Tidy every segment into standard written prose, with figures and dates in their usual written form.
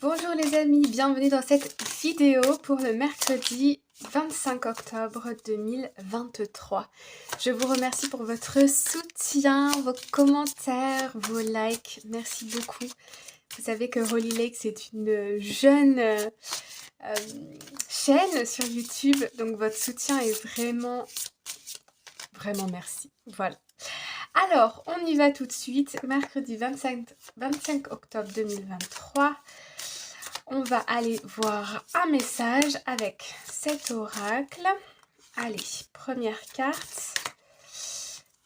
Bonjour les amis, bienvenue dans cette vidéo pour le mercredi 25 octobre 2023. Je vous remercie pour votre soutien, vos commentaires, vos likes. Merci beaucoup. Vous savez que Holy Lake, c'est une jeune chaîne sur YouTube, donc votre soutien est vraiment merci. Voilà. Alors, on y va tout de suite. Mercredi 25 octobre 2023. On va aller voir un message avec cet oracle. Allez, première carte,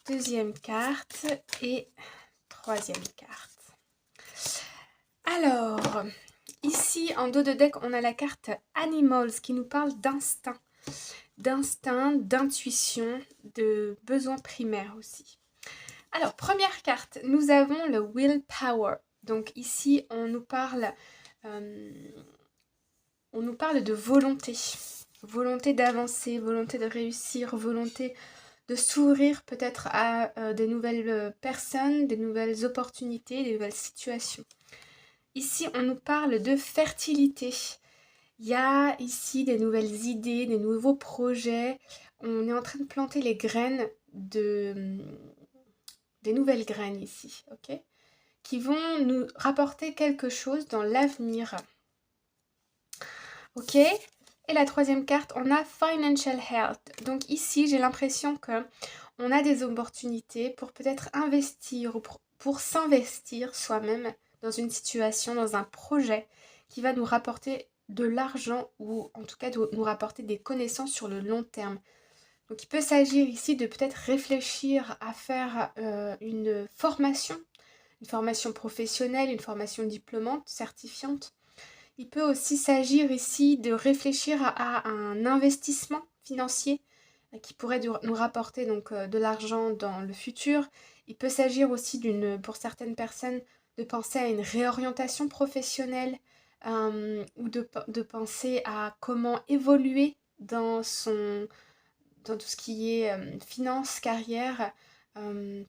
deuxième carte et troisième carte. Alors, ici en dos de deck, on a la carte Animals qui nous parle d'instinct, d'intuition, de besoins primaires aussi. Alors, première carte, nous avons le Willpower. Donc ici, on nous parle de volonté. Volonté d'avancer, volonté de réussir, volonté de s'ouvrir peut-être à des nouvelles personnes, des nouvelles opportunités, des nouvelles situations. Ici, on nous parle de fertilité. Il y a ici des nouvelles idées, des nouveaux projets. On est en train de planter les graines des nouvelles graines ici, ok, qui vont nous rapporter quelque chose dans l'avenir. Ok. Et la troisième carte, on a Financial Health. Donc ici, j'ai l'impression que on a des opportunités pour peut-être investir ou pour s'investir soi-même dans une situation, dans un projet qui va nous rapporter de l'argent ou en tout cas de nous rapporter des connaissances sur le long terme. Donc il peut s'agir ici de peut-être réfléchir à faire une formation professionnelle, une formation diplômante, certifiante. Il peut aussi s'agir ici de réfléchir à un investissement financier qui pourrait nous rapporter donc de l'argent dans le futur. Il peut s'agir aussi pour certaines personnes de penser à une réorientation professionnelle ou de penser à comment évoluer dans tout ce qui est finance, carrière,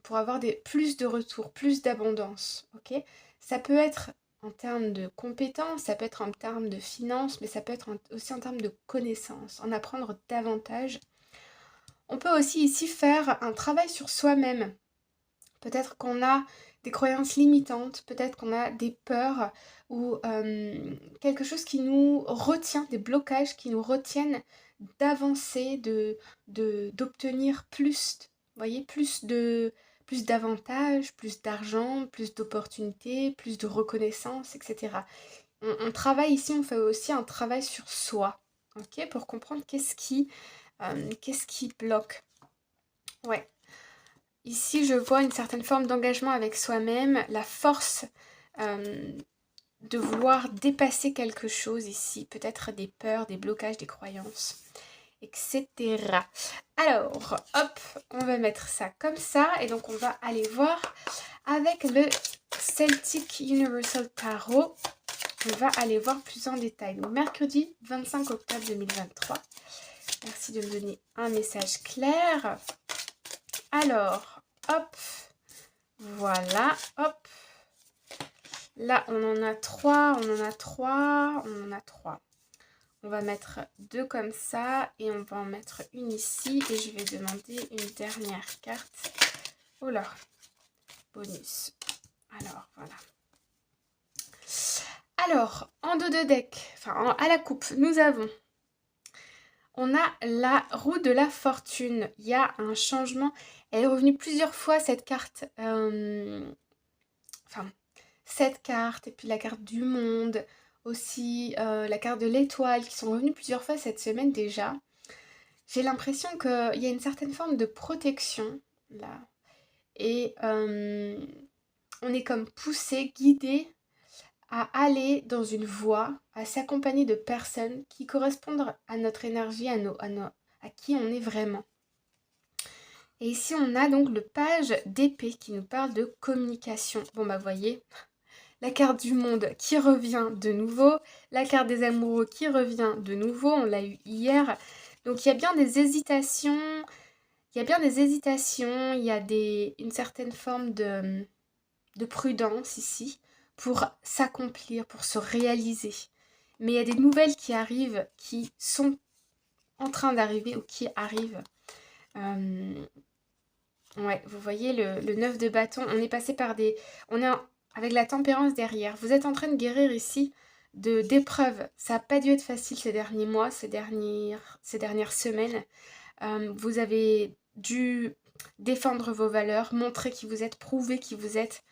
pour avoir plus de retours, plus d'abondance. Ok, ça peut être en termes de compétences, ça peut être en termes de finances, mais ça peut être aussi en termes de connaissances, en apprendre davantage. On peut aussi ici faire un travail sur soi-même. Peut-être qu'on a des croyances limitantes, peut-être qu'on a des peurs ou quelque chose qui nous retient, des blocages qui nous retiennent d'avancer, d'obtenir plus, vous voyez, plus d'avantages, plus d'argent, plus d'opportunités, plus de reconnaissance, etc. On travaille ici, on fait aussi un travail sur soi, ok, pour comprendre qu'est-ce qui bloque. Ouais. Ici, je vois une certaine forme d'engagement avec soi-même, la force de vouloir dépasser quelque chose ici, peut-être des peurs, des blocages, des croyances, etc. Alors, hop, on va mettre ça comme ça, et donc on va aller voir avec le Celtic Universal Tarot. On va aller voir plus en détail. Donc, mercredi 25 octobre 2023. Merci de me donner un message clair. Alors, hop, voilà, hop. Là, on en a trois. On va mettre deux comme ça et on va en mettre une ici. Et je vais demander une dernière carte. Oh là, bonus. Alors, voilà. Alors, en dos de deck, à la coupe, on a la roue de la fortune. Il y a un changement. Elle est revenue plusieurs fois, cette carte. Cette carte, et puis la carte du monde, aussi la carte de l'étoile, qui sont revenues plusieurs fois cette semaine déjà. J'ai l'impression qu'il y a une certaine forme de protection, là. Et on est comme poussé, guidé à aller dans une voie, à s'accompagner de personnes qui correspondent à notre énergie, à qui on est vraiment. Et ici, on a donc le page d'épée qui nous parle de communication. Bon, bah, voyez, la carte du monde qui revient de nouveau, la carte des amoureux qui revient de nouveau, on l'a eu hier. Donc, il y a bien des hésitations, il y a une certaine forme de prudence ici. pour s'accomplir, pour se réaliser. Mais il y a des nouvelles qui arrivent, qui sont en train d'arriver ou qui arrivent. Ouais, vous voyez le 9 de bâton, on est passé par des... On est avec la tempérance derrière. Vous êtes en train de guérir ici d'épreuves. Ça n'a pas dû être facile ces derniers mois, ces dernières semaines. Vous avez dû défendre vos valeurs, montrer qui vous êtes, prouver qui vous êtes.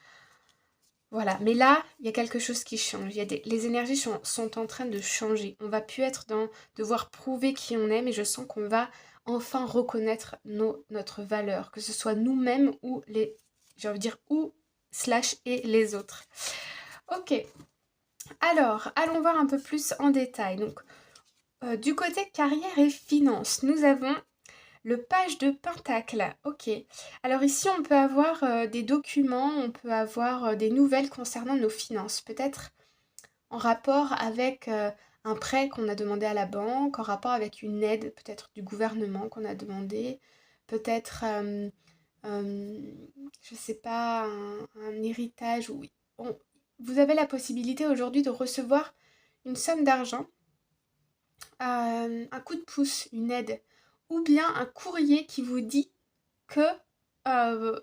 Voilà, mais là, il y a quelque chose qui change. Les énergies sont en train de changer. On va plus être dans devoir prouver qui on est, mais je sens qu'on va enfin reconnaître notre valeur, que ce soit nous-mêmes ou j'ai envie de dire ou slash et les autres. Ok, alors allons voir un peu plus en détail. Donc, du côté carrière et finances, nous avons le page de Pentacle, ok. Alors ici, on peut avoir des documents, on peut avoir des nouvelles concernant nos finances. Peut-être en rapport avec un prêt qu'on a demandé à la banque, en rapport avec une aide peut-être du gouvernement qu'on a demandé, peut-être, je sais pas, un héritage. Vous avez la possibilité aujourd'hui de recevoir une somme d'argent, un coup de pouce, une aide, ou bien un courrier qui vous dit que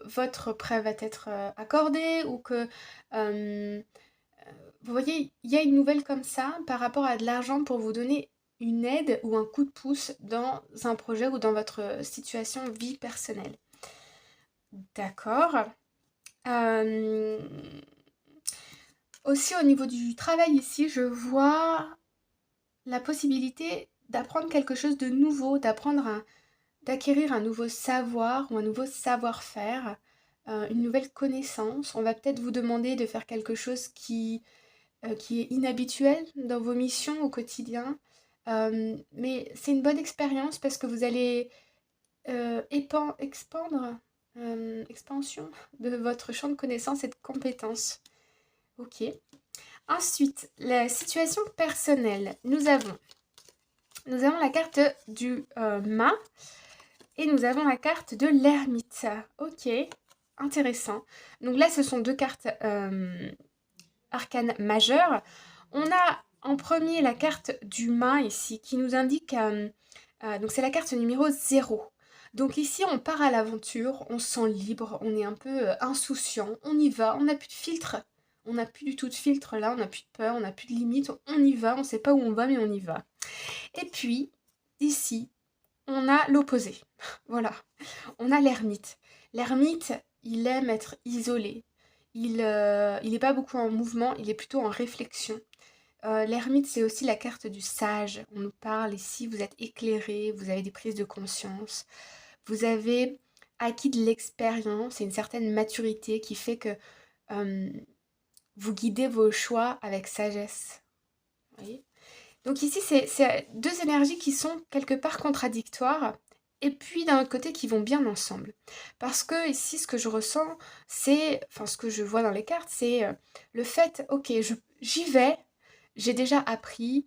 votre prêt va être accordé ou que... vous voyez, il y a une nouvelle comme ça par rapport à de l'argent pour vous donner une aide ou un coup de pouce dans un projet ou dans votre situation vie personnelle. D'accord. Aussi au niveau du travail ici, je vois la possibilité d'apprendre quelque chose de nouveau, d'acquérir un nouveau savoir ou un nouveau savoir-faire, une nouvelle connaissance. On va peut-être vous demander de faire quelque chose qui est inhabituel dans vos missions au quotidien. Mais c'est une bonne expérience parce que vous allez expansion de votre champ de connaissances et de compétences. Ok. Ensuite, la situation personnelle. Nous avons la carte du mât et nous avons la carte de l'ermite. Ok, intéressant. Donc là, ce sont deux cartes arcanes majeures. On a en premier la carte du mât ici qui nous indique... donc c'est la carte numéro 0. Donc ici, on part à l'aventure, on se sent libre, on est un peu insouciant, on y va, on n'a plus de filtre. On n'a plus du tout de filtre là, on n'a plus de peur, on n'a plus de limite, on y va, on ne sait pas où on va, mais on y va. Et puis, ici, on a l'opposé. Voilà, on a l'ermite. L'ermite, il aime être isolé. Il n'est pas beaucoup en mouvement, il est plutôt en réflexion. L'ermite, c'est aussi la carte du sage. On nous parle ici, vous êtes éclairé, vous avez des prises de conscience. Vous avez acquis de l'expérience et une certaine maturité qui fait que vous guidez vos choix avec sagesse. Vous voyez ? Donc ici, c'est deux énergies qui sont quelque part contradictoires et puis d'un autre côté qui vont bien ensemble. Parce que ici, ce que je ressens, ce que je vois dans les cartes, c'est le fait, ok, j'y vais, j'ai déjà appris,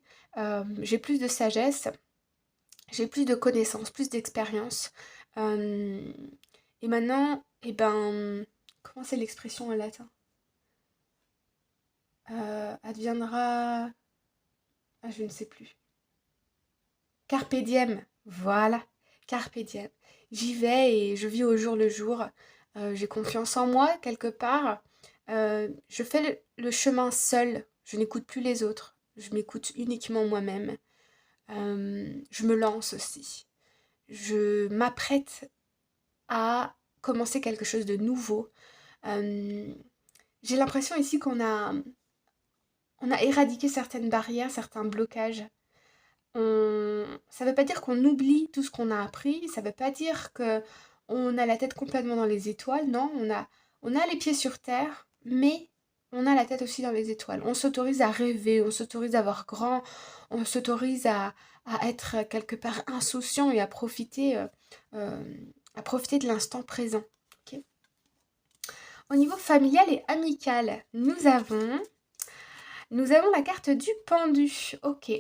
j'ai plus de sagesse, j'ai plus de connaissances, plus d'expérience. Et maintenant, eh ben, comment c'est l'expression en latin? Adviendra... Ah, je ne sais plus. Carpe diem, voilà, carpe diem. J'y vais et je vis au jour le jour. J'ai confiance en moi quelque part. Je fais le chemin seul. Je n'écoute plus les autres. Je m'écoute uniquement moi-même. Je me lance aussi. Je m'apprête à commencer quelque chose de nouveau. J'ai l'impression ici on a éradiqué certaines barrières, certains blocages. Ça ne veut pas dire qu'on oublie tout ce qu'on a appris, ça ne veut pas dire qu'on a la tête complètement dans les étoiles, non, on a les pieds sur terre, mais on a la tête aussi dans les étoiles. On s'autorise à rêver, on s'autorise à voir grand, on s'autorise à être quelque part insouciant et à profiter de l'instant présent. Ok. Au niveau familial et amical, nous avons la carte du pendu. Ok.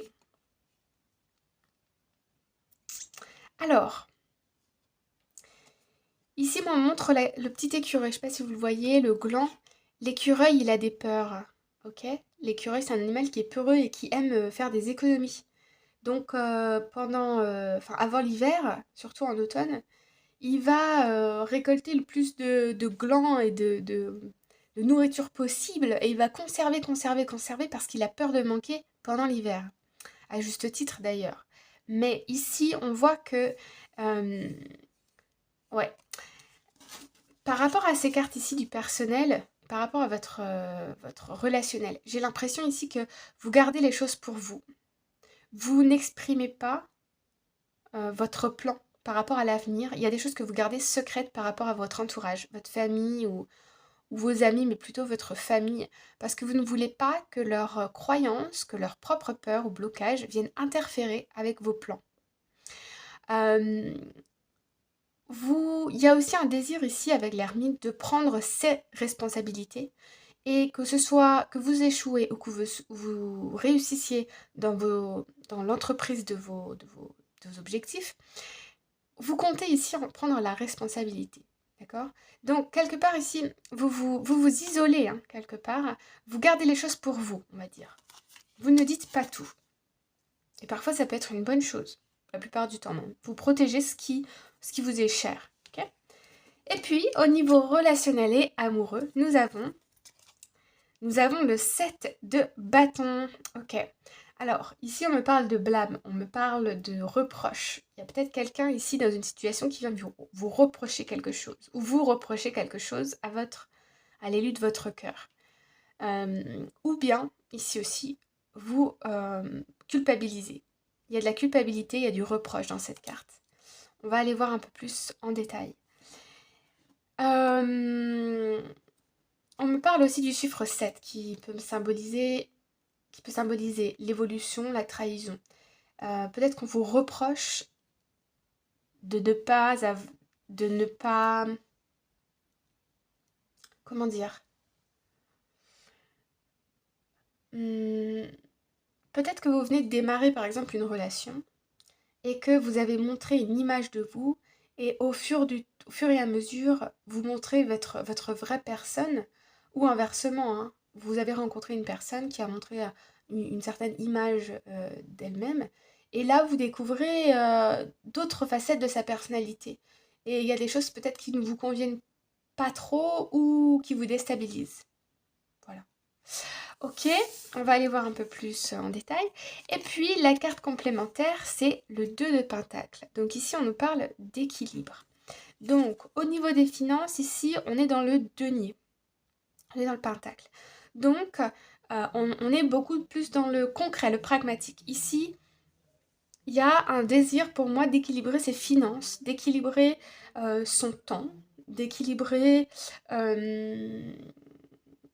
Alors, ici, on montre le petit écureuil. Je ne sais pas si vous le voyez, le gland. L'écureuil, il a des peurs. ok? L'écureuil, c'est un animal qui est peureux et qui aime faire des économies. Donc, avant l'hiver, surtout en automne, il va récolter le plus de glands et de nourriture possible et il va conserver, conserver, conserver parce qu'il a peur de manquer pendant l'hiver. À juste titre d'ailleurs. Mais ici, on voit que, euh, ouais, par rapport à ces cartes ici du personnel, par rapport à votre relationnel, j'ai l'impression ici que vous gardez les choses pour vous. Vous n'exprimez pas votre plan par rapport à l'avenir. Il y a des choses que vous gardez secrètes par rapport à votre entourage, votre famille ou vos amis, mais plutôt votre famille, parce que vous ne voulez pas que leurs croyances, que leurs propres peurs ou blocages viennent interférer avec vos plans. Euh, il y a aussi un désir ici avec l'ermite de prendre ses responsabilités et que ce soit que vous échouez ou que vous réussissiez dans l'entreprise de vos objectifs, vous comptez ici en prendre la responsabilité. D'accord? Donc, quelque part ici, vous isolez, hein, quelque part. Vous gardez les choses pour vous, on va dire. Vous ne dites pas tout. Et parfois, ça peut être une bonne chose. La plupart du temps même. Vous protégez ce qui vous est cher. Ok? Et puis, au niveau relationnel et amoureux, nous avons le 7 de bâton. Ok. Alors, ici, on me parle de blâme, on me parle de reproche. Il y a peut-être quelqu'un ici dans une situation qui vient vous reprocher quelque chose, ou vous reprocher quelque chose à l'élu de votre cœur. Ou bien, ici aussi, vous culpabilisez. Il y a de la culpabilité, il y a du reproche dans cette carte. On va aller voir un peu plus en détail. On me parle aussi du chiffre 7 qui peut symboliser l'évolution, la trahison. Peut-être qu'on vous reproche de ne pas, comment dire, Hum, peut-être que vous venez de démarrer par exemple une relation et que vous avez montré une image de vous et au fur et à mesure, vous montrez votre vraie personne ou inversement, hein, vous avez rencontré une personne qui a montré une certaine image d'elle-même et là vous découvrez d'autres facettes de sa personnalité. Et il y a des choses peut-être qui ne vous conviennent pas trop ou qui vous déstabilisent. Voilà. Ok, on va aller voir un peu plus en détail. Et puis la carte complémentaire, c'est le 2 de Pentacle. Donc ici, on nous parle d'équilibre. Donc au niveau des finances, ici, on est dans le denier. On est dans le Pentacle. Donc on est beaucoup plus dans le concret, le pragmatique. Ici, il y a un désir pour moi d'équilibrer ses finances, d'équilibrer son temps, d'équilibrer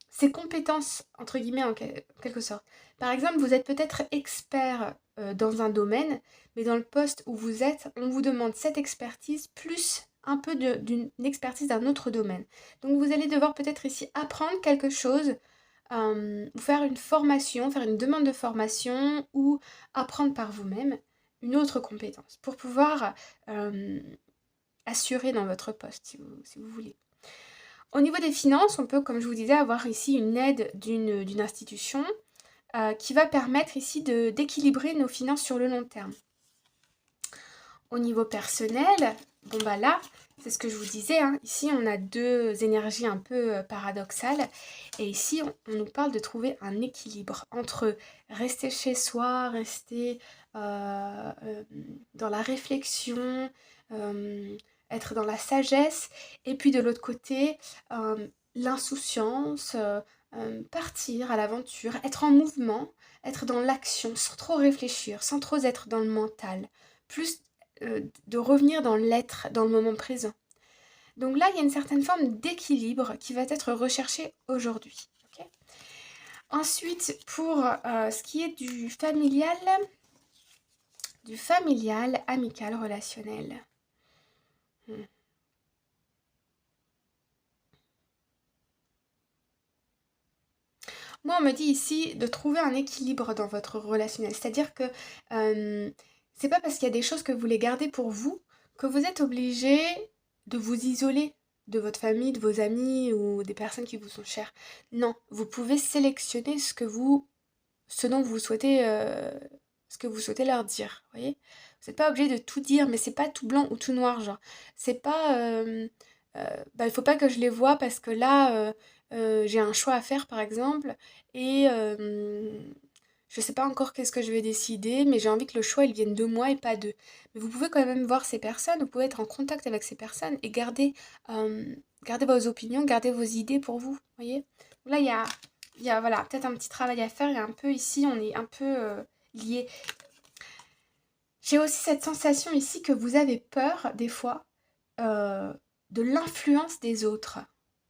ses compétences, entre guillemets, en quelque sorte. Par exemple, vous êtes peut-être expert dans un domaine, mais dans le poste où vous êtes, on vous demande cette expertise plus un peu d'une expertise d'un autre domaine. Donc vous allez devoir peut-être ici apprendre quelque chose, ou faire une formation, faire une demande de formation, ou apprendre par vous-même une autre compétence pour pouvoir assurer dans votre poste, si vous voulez. Au niveau des finances, on peut, comme je vous disais, avoir ici une aide d'une institution qui va permettre ici d'équilibrer nos finances sur le long terme. Au niveau personnel, bon bah là, c'est ce que je vous disais, hein, ici on a deux énergies un peu paradoxales et ici on nous parle de trouver un équilibre entre rester chez soi, rester dans la réflexion, être dans la sagesse et puis de l'autre côté l'insouciance, partir à l'aventure, être en mouvement, être dans l'action sans trop réfléchir, sans trop être dans le mental, plus de revenir dans l'être, dans le moment présent. Donc là, il y a une certaine forme d'équilibre qui va être recherchée aujourd'hui. Okay. Ensuite, pour ce qui est du familial, amical, relationnel. Moi, on me dit ici de trouver un équilibre dans votre relationnel. C'est-à-dire que c'est pas parce qu'il y a des choses que vous voulez garder pour vous que vous êtes obligé de vous isoler de votre famille, de vos amis ou des personnes qui vous sont chères. Non, vous pouvez sélectionner ce dont vous souhaitez, ce que vous souhaitez leur dire, vous voyez? Vous n'êtes pas obligé de tout dire, mais c'est pas tout blanc ou tout noir, genre. C'est pas, bah, il faut pas que je les voie parce que là, j'ai un choix à faire, par exemple, et je sais pas encore qu'est-ce que je vais décider, mais j'ai envie que le choix, il vienne de moi et pas d'eux. Mais vous pouvez quand même voir ces personnes, vous pouvez être en contact avec ces personnes et garder vos opinions, garder vos idées pour vous, voyez? Là, il y a voilà, peut-être un petit travail à faire et un peu ici, on est un peu liés. J'ai aussi cette sensation ici que vous avez peur, des fois, euh, de l'influence des autres.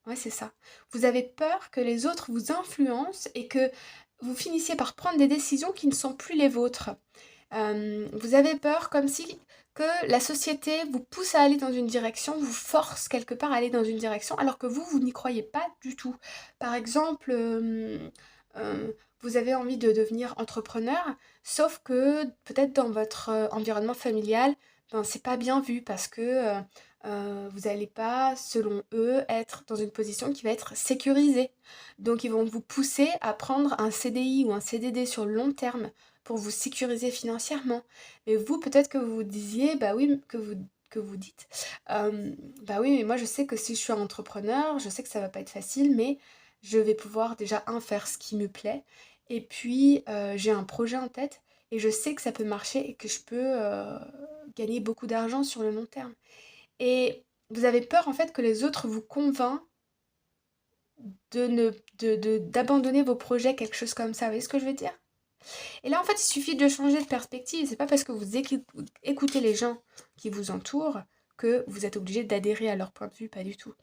Ouais, c'est ça. Vous avez peur que les autres vous influencent et que vous finissiez par prendre des décisions qui ne sont plus les vôtres. Vous avez peur comme si que la société vous pousse à aller dans une direction, vous force quelque part à aller dans une direction, alors que vous n'y croyez pas du tout. Par exemple, vous avez envie de devenir entrepreneur, sauf que peut-être dans votre environnement familial, ben, c'est pas bien vu parce que vous n'allez pas, selon eux, être dans une position qui va être sécurisée. Donc ils vont vous pousser à prendre un CDI ou un CDD sur le long terme pour vous sécuriser financièrement. Mais vous, peut-être que vous vous disiez, bah oui, que vous dites, bah oui, mais moi je sais que si je suis entrepreneur, je sais que ça va pas être facile, mais je vais pouvoir déjà, faire ce qui me plaît, et puis j'ai un projet en tête, et je sais que ça peut marcher et que je peux gagner beaucoup d'argent sur le long terme. Et vous avez peur en fait que les autres vous convainquent de ne, d'abandonner vos projets, quelque chose comme ça. Vous voyez ce que je veux dire? Et là, en fait, il suffit de changer de perspective. C'est pas parce que vous écoutez les gens qui vous entourent que vous êtes obligé d'adhérer à leur point de vue, pas du tout.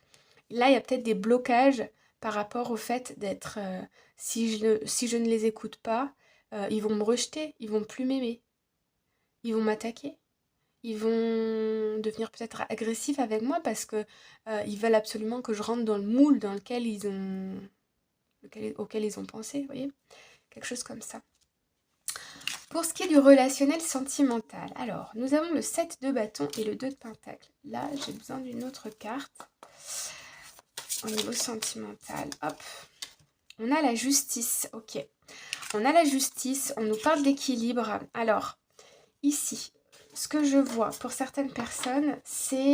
Là, il y a peut-être des blocages par rapport au fait d'être... si je ne les écoute pas, ils vont me rejeter, ils vont plus m'aimer, ils vont m'attaquer, ils vont devenir peut-être agressifs avec moi parce que ils veulent absolument que je rentre dans le moule dans lequel auquel ils ont pensé, vous voyez? Quelque chose comme ça. Pour ce qui est du relationnel sentimental, alors, nous avons le 7 de bâton et le 2 de pentacle. Là, j'ai besoin d'une autre carte. Au niveau sentimental, hop. On a la justice, ok. On a la justice, on nous parle d'équilibre. Alors, ici, ce que je vois pour certaines personnes, ça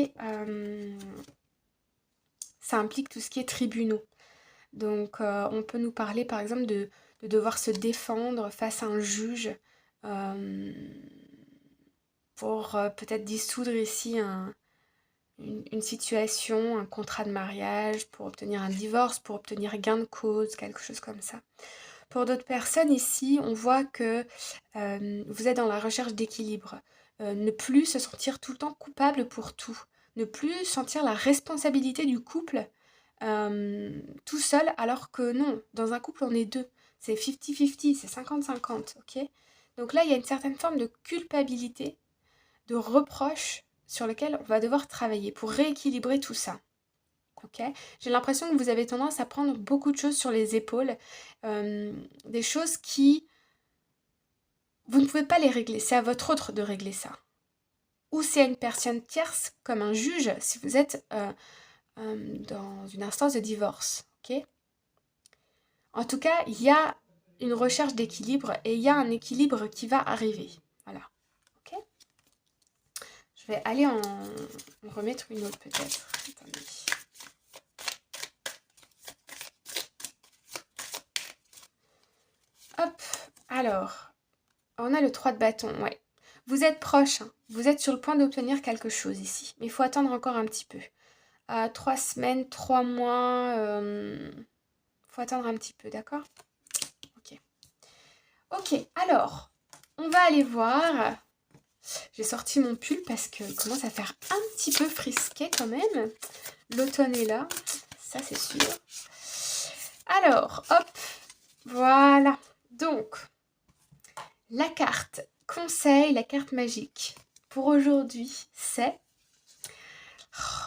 implique tout ce qui est tribunaux. Donc, on peut nous parler, par exemple, de devoir se défendre face à un juge pour peut-être dissoudre ici une situation, un contrat de mariage, pour obtenir un divorce, pour obtenir gain de cause, quelque chose comme ça. Pour d'autres personnes ici, on voit que vous êtes dans la recherche d'équilibre. Ne plus se sentir tout le temps coupable pour tout. Ne plus sentir la responsabilité du couple tout seul, alors que non, dans un couple, on est deux. C'est 50-50, c'est 50-50, ok? Donc là, il y a une certaine forme de culpabilité, de reproche sur lequel on va devoir travailler pour rééquilibrer tout ça. Ok? J'ai l'impression que vous avez tendance à prendre beaucoup de choses sur les épaules, des choses qui, vous ne pouvez pas les régler, c'est à votre autre de régler ça. Ou c'est à une personne tierce, comme un juge, si vous êtes dans une instance de divorce. Ok? En tout cas, il y a une recherche d'équilibre et il y a un équilibre qui va arriver. Voilà. Ok? Je vais aller en remettre une autre peut-être. Attendez. Hop, alors, on a le 3 de bâton, ouais. Vous êtes proche, hein. Vous êtes sur le point d'obtenir quelque chose ici. Mais il faut attendre encore un petit peu. 3 semaines, 3 mois, faut attendre un petit peu, d'accord? Ok. Ok, alors, on va aller voir. J'ai sorti mon pull parce qu'il commence à faire un petit peu frisquet quand même. L'automne est là, ça c'est sûr. Alors, hop, voilà. Donc, la carte conseil, la carte magique pour aujourd'hui, c'est...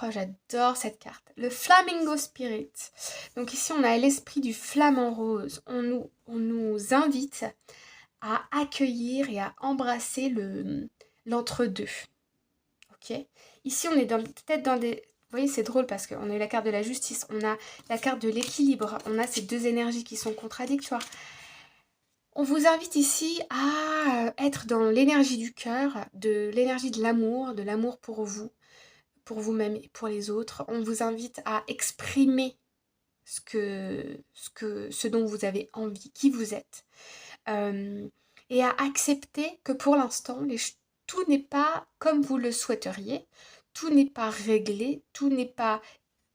Oh, j'adore cette carte. Le Flamingo Spirit. Donc ici, on a l'esprit du flamant rose. On nous invite à accueillir et à embrasser l'entre-deux. Ok? Ici, on est peut-être dans voyez, c'est drôle parce qu'on a eu la carte de la justice, on a la carte de l'équilibre, on a ces deux énergies qui sont contradictoires. On vous invite ici à être dans l'énergie du cœur, de l'énergie de l'amour pour vous-même et pour les autres. On vous invite à exprimer ce dont vous avez envie, qui vous êtes. Euh, et à accepter que pour l'instant, tout n'est pas comme vous le souhaiteriez, tout n'est pas réglé, tout n'est pas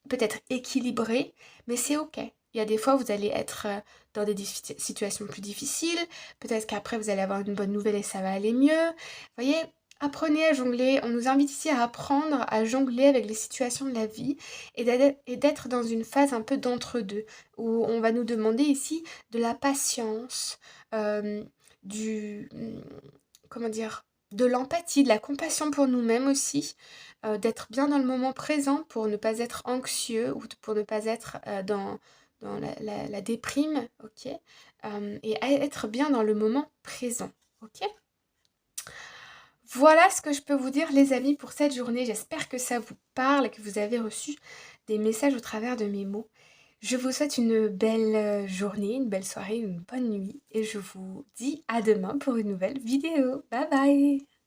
peut-être équilibré, mais c'est ok. Il y a des fois, vous allez être dans des situations plus difficiles, peut-être qu'après, vous allez avoir une bonne nouvelle et ça va aller mieux. Vous voyez, apprenez à jongler. On nous invite ici à apprendre à jongler avec les situations de la vie et d'être dans une phase un peu d'entre-deux, où on va nous demander ici de la patience, euh, du comment dire, de l'empathie, de la compassion pour nous-mêmes aussi, d'être bien dans le moment présent pour ne pas être anxieux ou pour ne pas être dans la déprime, ok? Et à être bien dans le moment présent, ok? Voilà ce que je peux vous dire, les amis, pour cette journée. J'espère que ça vous parle et que vous avez reçu des messages au travers de mes mots. Je vous souhaite une belle journée, une belle soirée, une bonne nuit et je vous dis à demain pour une nouvelle vidéo. Bye bye!